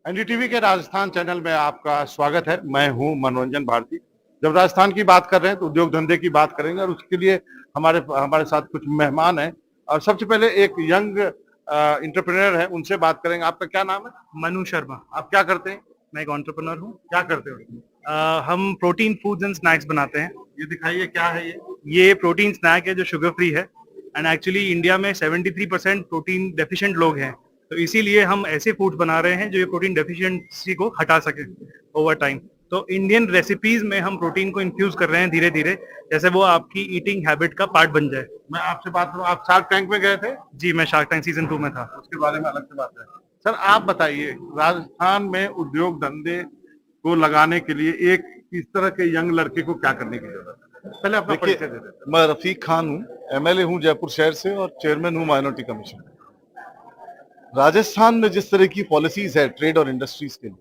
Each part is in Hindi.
एनडीटीवी के राजस्थान चैनल में आपका स्वागत है। मैं हूं मनोरंजन भारती। जब राजस्थान की बात कर रहे हैं तो उद्योग धंधे की बात करेंगे और उसके लिए हमारे हमारे साथ कुछ मेहमान हैं। और सबसे पहले एक यंग इंटरप्रेन्योर है, उनसे बात करेंगे। आपका क्या नाम है? मनु शर्मा। आप क्या करते हैं? मैं एक एंटरप्रेन्योर हूँ। क्या करते हो? हम प्रोटीन फूड्स एंड स्नैक्स बनाते हैं। ये दिखाइए, क्या है ये? ये प्रोटीन स्नैक है जो शुगर फ्री है एंड एक्चुअली इंडिया में 73% प्रोटीन डेफिशिएंट लोग हैं, तो इसीलिए हम ऐसे फूड्स बना रहे हैं जो ये प्रोटीन डेफिशिएंसी को हटा सके ओवर टाइम। तो इंडियन रेसिपीज में हम प्रोटीन को इन्फ्यूज कर रहे हैं धीरे धीरे, जैसे वो आपकी ईटिंग हैबिट का पार्ट बन जाए। मैं आपसे बात करूं, आप शार्क टैंक में गए थे? जी, मैं शार्क टैंक सीजन 2 में था। उसके बारे में अलग से बात है। सर आप बताइए, राजस्थान में उद्योग धंधे को लगाने के लिए एक इस तरह के यंग लड़के को क्या करने की जरूरत है? पहले अपना परिचय दे देते। मैं रफीक खान हूँ, एमएलए हूँ जयपुर शहर से और चेयरमैन हूँ माइनॉरिटी कमीशन। राजस्थान में जिस तरह की पॉलिसीज है ट्रेड और इंडस्ट्रीज के लिए,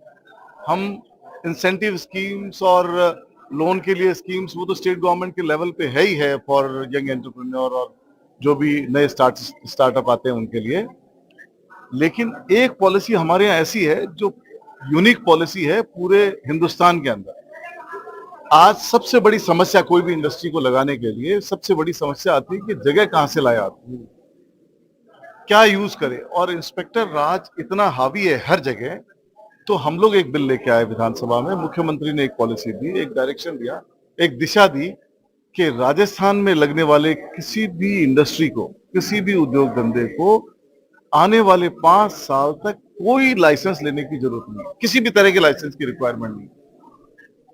हम इंसेंटिव स्कीम्स और लोन के लिए स्कीम्स वो तो स्टेट गवर्नमेंट के लेवल पे है ही है फॉर यंग एंटरप्रेन्योर और जो भी नए स्टार्टअप आते हैं उनके लिए। लेकिन एक पॉलिसी हमारे यहाँ ऐसी है जो यूनिक पॉलिसी है पूरे हिंदुस्तान के अंदर। आज सबसे बड़ी समस्या कोई भी इंडस्ट्री को लगाने के लिए सबसे बड़ी समस्या आती है कि जगह कहां से लाए आती है, क्या यूज करे, और इंस्पेक्टर राज इतना हावी है हर जगह। तो हम लोग एक बिल लेके आए विधानसभा में, मुख्यमंत्री ने एक पॉलिसी दी, एक डायरेक्शन दिया, एक दिशा दी कि राजस्थान में लगने वाले किसी भी इंडस्ट्री को, किसी भी उद्योग धंधे को आने वाले 5 साल तक कोई लाइसेंस लेने की जरूरत नहीं, किसी भी तरह के लाइसेंस की रिक्वायरमेंट नहीं।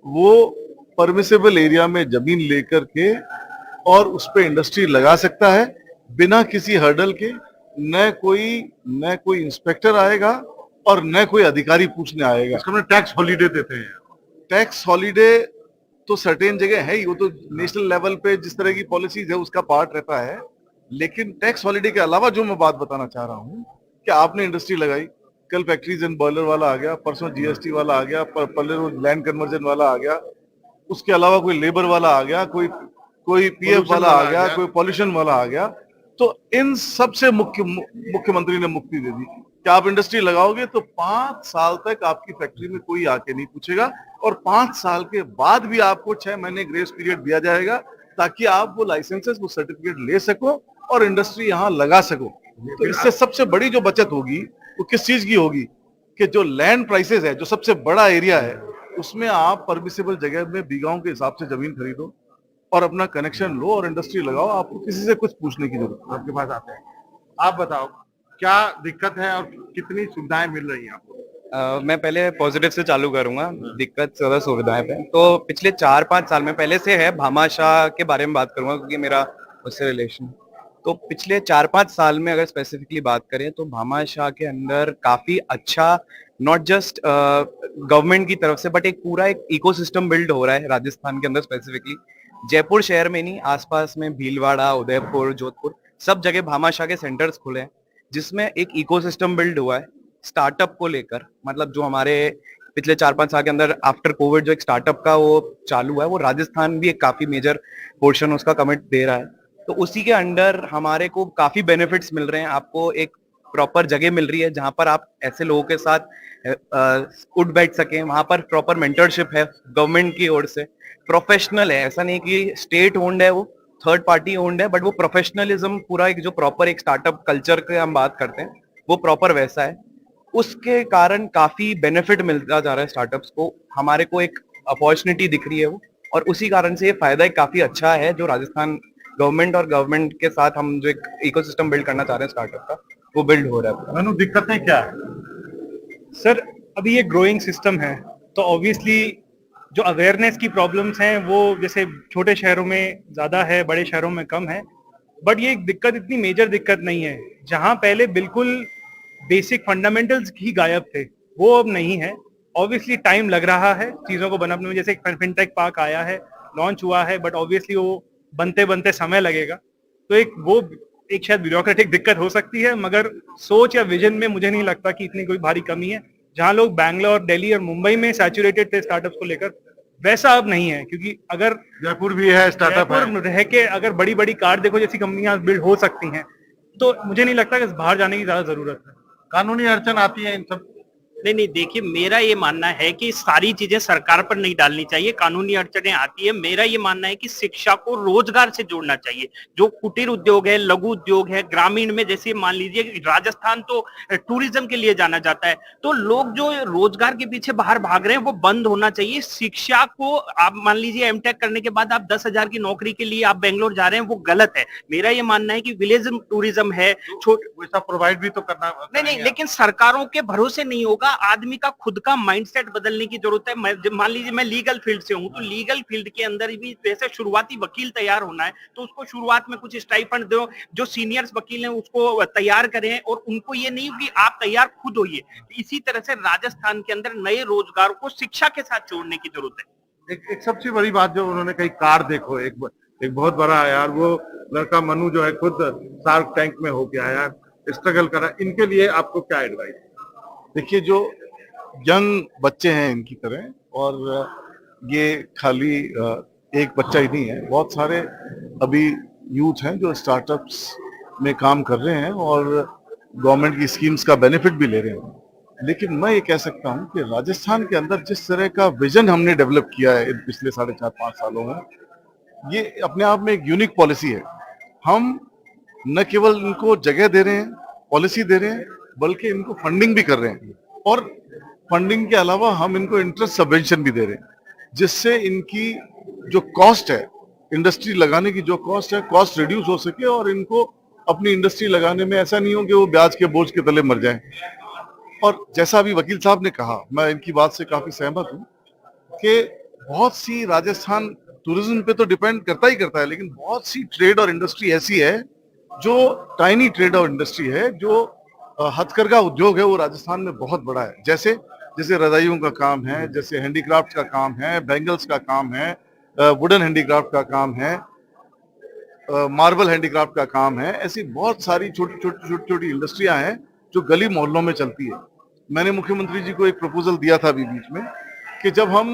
वो परमिसेबल एरिया में जमीन लेकर के और उस पे इंडस्ट्री लगा सकता है बिना किसी हर्डल के। न कोई इंस्पेक्टर आएगा और न कोई अधिकारी पूछने आएगा। इसको टैक्स हॉलीडे देते हैं। टैक्स हॉलीडे तो सर्टेन जगह है ही, वो तो नेशनल लेवल पे जिस तरह की पॉलिसीज है उसका पार्ट रहता है। लेकिन टैक्स हॉलीडे के अलावा जो मैं बात बताना चाह रहा हूँ कि आपने इंडस्ट्री लगाई, कल फैक्ट्रीज एंड बॉयलर वाला आ गया, परसों जीएसटी वाला आ गया, पहले लैंड कन्वर्जन वाला आ गया, उसके अलावा कोई लेबर वाला आ गया, कोई पीएफ वाला आ गया, कोई पॉल्यूशन वाला आ गया। तो इन सब से मुख्यमंत्री ने मुक्ति दे दी कि आप इंडस्ट्री लगाओगे तो 5 साल तक आपकी फैक्ट्री में कोई आके नहीं पूछेगा, और 5 साल के बाद भी आपको 6 महीने ग्रेस पीरियड दिया जाएगा ताकि आप वो लाइसेंसेस, वो सर्टिफिकेट ले सको और इंडस्ट्री यहाँ लगा सको। तो इससे सबसे बड़ी जो बचत होगी वो किस चीज की होगी कि जो लैंड प्राइसेस है, जो सबसे बड़ा एरिया है, उसमें आप परमिसेबल जगह में बीघाओं के हिसाब से जमीन खरीदो और अपना कनेक्शन लो और इंडस्ट्री लगाओ। आपको किसी से कुछ पूछने की जरूरत आपके पास आते हैं। आप बताओ क्या दिक्कत है और कितनी सुविधाएं मिल रही हैं आपको? मैं पहले पॉजिटिव से चालू करूंगा, दिक्कत ज्यादा सुविधाएं पे। तो पिछले 4-5 साल में पहले से है, भामाशाह के बारे में बात करूंगा क्योंकि मेरा उससे रिलेशन। तो पिछले 4-5 साल में अगर स्पेसिफिकली बात करें तो भामाशाह के अंदर काफी अच्छा, नॉट जस्ट गवर्नमेंट की तरफ से, बट एक पूरा एक इकोसिस्टम बिल्ड हो रहा है राजस्थान के अंदर। स्पेसिफिकली जयपुर शहर में नहीं, आसपास में भीलवाड़ा, उदयपुर, जोधपुर, सब जगह भामाशाह के सेंटर्स खुले हैं जिसमें एक इकोसिस्टम बिल्ड हुआ है स्टार्टअप को लेकर। मतलब जो हमारे पिछले 4-5 साल के अंदर आफ्टर कोविड जो एक स्टार्टअप का वो चालू हुआ है, वो राजस्थान भी एक काफी मेजर पोर्शन उसका कमिट दे रहा है। तो उसी के अंडर हमारे को काफी बेनिफिट्स मिल रहे हैं। आपको एक प्रॉपर जगह मिल रही है जहां पर आप ऐसे लोगों के साथ उठ बैठ सकें। वहां पर प्रॉपर मेंटरशिप है गवर्नमेंट की ओर से, प्रोफेशनल है, ऐसा नहीं कि स्टेट ओन्ड है, वो थर्ड पार्टी ओन्ड है, बट वो प्रोफेशनलिज्म पूरा एक जो प्रॉपर एक स्टार्टअप कल्चर की हम बात करते हैं वो प्रॉपर वैसा है। उसके कारण काफी बेनिफिट मिलता जा रहा है स्टार्टअप्स को, हमारे को एक अपॉर्चुनिटी दिख रही है वो, और उसी कारण से ये फायदा एक काफी अच्छा है जो राजस्थान गवर्नमेंट और गवर्नमेंट के साथ हम जो एक इकोसिस्टम बिल्ड करना चाह रहे हैं स्टार्टअप का, वो बिल्ड हो रहा है। मैनू दिक्कतें क्या है? सर अभी ये ग्रोइंग सिस्टम है तो ऑब्वियसली जो अवेयरनेस की प्रॉब्लम्स हैं वो जैसे छोटे शहरों में ज़्यादा है, बड़े शहरों में कम है। बट ये दिक्कत इतनी मेजर दिक्कत नहीं है। जहाँ पहले बिल्कुल बेसिक फंडामेंटल्स ही गायब थे वो अब नहीं है। ऑब्वियसली टाइम लग रहा है चीज़ों को बनाने में, जैसे एक फिनटेक पार्क आया है, लॉन्च हुआ है, बट ऑब्वियसली वो बनते बनते समय लगेगा। तो एक शायद ब्यूरोक्रेटिक दिक्कत हो सकती है, मगर सोच या विजन में मुझे नहीं लगता कि इतनी कोई भारी कमी है। जहां लोग बैंगलोर, दिल्ली और मुंबई में सैचुरेटेड थे स्टार्टअप्स को लेकर, वैसा अब नहीं है। क्योंकि अगर जयपुर भी है, स्टार्टअप है, रह के अगर बड़ी बड़ी कार देखो जैसी कंपनियां बिल्ड हो सकती हैं, तो मुझे नहीं लगता कि बाहर जाने की ज्यादा जरूरत है। कानूनी अड़चन आती है इन सब नहीं नहीं, देखिए मेरा ये मानना है कि सारी चीजें सरकार पर नहीं डालनी चाहिए, कानूनी अड़चने आती है। मेरा ये मानना है कि शिक्षा को रोजगार से जोड़ना चाहिए। जो कुटीर उद्योग है, लघु उद्योग है, ग्रामीण में जैसे मान लीजिए राजस्थान तो टूरिज्म के लिए जाना जाता है, तो लोग जो रोजगार के पीछे बाहर भाग रहे हैं वो बंद होना चाहिए। शिक्षा को आप मान लीजिए एमटेक करने के बाद आप 10,000 की नौकरी के लिए आप बेंगलोर जा रहे हैं, वो गलत है। मेरा ये मानना है कि विलेज टूरिज्म है, वैसा प्रोवाइड भी तो करना नहीं, लेकिन सरकारों के भरोसे नहीं होगा। आदमी का खुद का माइंडसेट बदलने की जरूरत है। मान लीजिए मैं लीगल फील्ड से हूं, तो लीगल फील्ड के अंदर भी जैसे शुरुआती वकील तैयार होना है तो उसको शुरुआत में कुछ स्टाइपेंड दो, जो सीनियर्स वकील हैं उसको तैयार करें, और उनको ये नहीं कि आप तैयार खुद होइए। इसी तरह से राजस्थान के अंदर नए रोजगार को शिक्षा के साथ जोड़ने की जरूरत है। एक सबसे बड़ी बात जो उन्होंने कही, कार देखो, एक बहुत बड़ा यार वो लड़का मनु जो है खुद शार्क टैंक में होके आया, स्ट्रगल करा। इनके लिए आपको क्या एडवाइस? देखिए, जो यंग बच्चे हैं इनकी तरह, और ये खाली एक बच्चा ही नहीं है, बहुत सारे अभी यूथ हैं जो स्टार्टअप्स में काम कर रहे हैं और गवर्नमेंट की स्कीम्स का बेनिफिट भी ले रहे हैं। लेकिन मैं ये कह सकता हूं कि राजस्थान के अंदर जिस तरह का विजन हमने डेवलप किया है इन पिछले 4.5-5 सालों में, ये अपने आप में एक यूनिक पॉलिसी है। हम न केवल इनको जगह दे रहे हैं, पॉलिसी दे रहे हैं, बल्कि इनको फंडिंग भी कर रहे हैं, और फंडिंग के अलावा हम इनको इंटरेस्ट सबवेंशन भी दे रहे हैं, जिससे इनकी जो कॉस्ट है, इंडस्ट्री लगाने की जो कॉस्ट है, कॉस्ट रिड्यूस हो सके और इनको अपनी इंडस्ट्री लगाने में ऐसा नहीं हो कि वो ब्याज के बोझ के तले मर जाएं। और जैसा अभी वकील साहब ने कहा, मैं इनकी बात से काफी सहमत हूं कि बहुत सी राजस्थान टूरिज्म पे तो डिपेंड करता ही करता है, लेकिन बहुत सी ट्रेड और इंडस्ट्री ऐसी है जो टाइनी ट्रेड और इंडस्ट्री है, जो हथकरघा उद्योग है, वो राजस्थान में बहुत बड़ा है। जैसे जैसे रजाइयों का काम है, जैसे हैंडीक्राफ्ट का काम है, बैंगल्स का काम है, वुडन हैंडीक्राफ्ट का काम है, मार्बल हैंडीक्राफ्ट का काम है। ऐसी बहुत सारी छोटी इंडस्ट्रियां हैं जो गली मोहल्लों में चलती है। मैंने मुख्यमंत्री जी को एक प्रपोजल दिया था अभी बीच में कि जब हम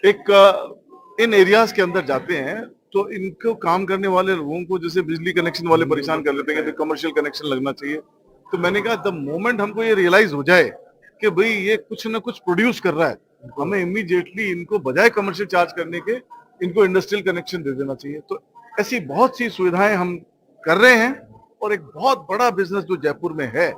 एक इन एरियाज के अंदर जाते हैं तो इनको काम करने वाले लोगों को, जैसे बिजली कनेक्शन वाले परेशान कर लेते हैं कि कमर्शियल कनेक्शन लगना चाहिए, तो मैंने कहा द मोमेंट हमको ये रियलाइज हो जाए कि भाई ये कुछ ना कुछ प्रोड्यूस कर रहा है, हमें इमीडिएटली इनको बजाय कमर्शियल चार्ज करने के इनको इंडस्ट्रियल कनेक्शन दे देना चाहिए। तो ऐसी बहुत सी सुविधाएं हम कर रहे हैं। और एक बहुत बड़ा बिजनेस जो जयपुर में है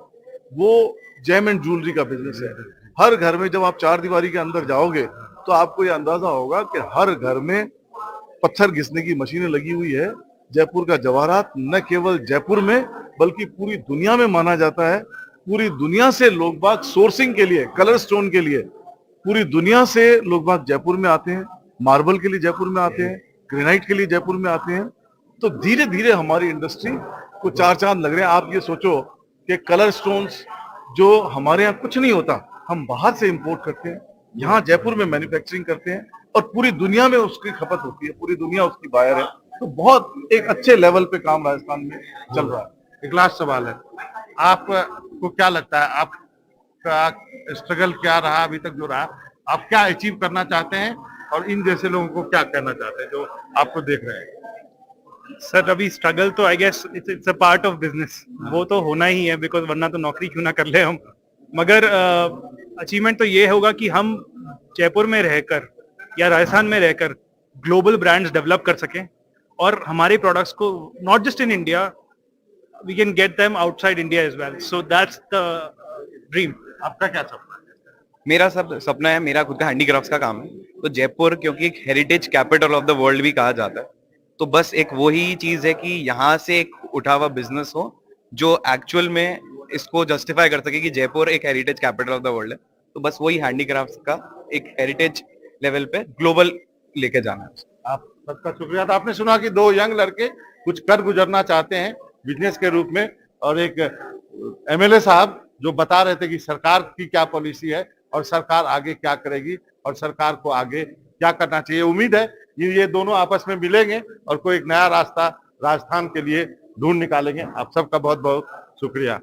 वो जेम एंड ज्वेलरी का बिजनेस है। हर घर में जब आप चार दीवारी के अंदर जाओगे तो आपको ये अंदाजा होगा कि हर घर में पत्थर घिसने की मशीनें लगी हुई है। जयपुर का जवाहरात न केवल जयपुर में बल्कि पूरी दुनिया में माना जाता है। पूरी दुनिया से लोग बाग सोर्सिंग के लिए, कलर स्टोन के लिए पूरी दुनिया से लोग बाग जयपुर में आते हैं, मार्बल के लिए जयपुर में आते हैं, ग्रेनाइट के लिए जयपुर में आते हैं। तो धीरे धीरे हमारी इंडस्ट्री को चार चांद लग रहे हैं। आप ये सोचो कि कलर स्टोन्स जो हमारे यहाँ कुछ नहीं होता, हम बाहर से इंपोर्ट करते हैं, यहाँ जयपुर में मैन्युफैक्चरिंग करते हैं और पूरी दुनिया में उसकी खपत होती है, पूरी दुनिया उसकी बायर है। तो बहुत एक अच्छे लेवल पे काम राजस्थान में चल रहा है। एक लास्ट सवाल है, आपको क्या लगता है, आपका स्ट्रगल क्या रहा अभी तक जो रहा, आप क्या अचीव करना चाहते हैं और इन जैसे लोगों को क्या कहना चाहते हैं जो आपको देख रहे हैं? सर अभी स्ट्रगल तो I guess it's a part of business, वो तो होना ही है, बिकॉज वरना तो नौकरी क्यों ना कर ले हम। मगर अचीवमेंट तो ये होगा कि हम जयपुर में रहकर या राजस्थान में रहकर ग्लोबल ब्रांड्स डेवलप कर सकें और हमारे प्रोडक्ट्स को not just in India, we can get them outside India as well. So that's the dream. आपका क्या सपना है? मेरा सब सपना है, मेरा खुद का हैंडीक्राफ्ट्स का काम है। तो जयपुर क्योंकि एक heritage capital of the world भी कहा जाता है, तो बस एक वही चीज है कि यहाँ से एक उठा हुआ बिजनेस हो जो एक्चुअल में इसको जस्टिफाई कर सके कि जयपुर एक heritage capital of the world है। तो बस वही हैंडीक्राफ्ट्स का एक हेरिटेज लेवल पे ग्लोबल लेके जाना है। आप सबका शुक्रिया। तो आपने सुना कि दो यंग लड़के कुछ कर गुजरना चाहते हैं बिजनेस के रूप में, और एक एमएलए साहब जो बता रहे थे कि सरकार की क्या पॉलिसी है और सरकार आगे क्या करेगी और सरकार को आगे क्या करना चाहिए। उम्मीद है ये दोनों आपस में मिलेंगे और कोई एक नया रास्ता राजस्थान के लिए ढूंढ निकालेंगे। आप सबका बहुत बहुत शुक्रिया।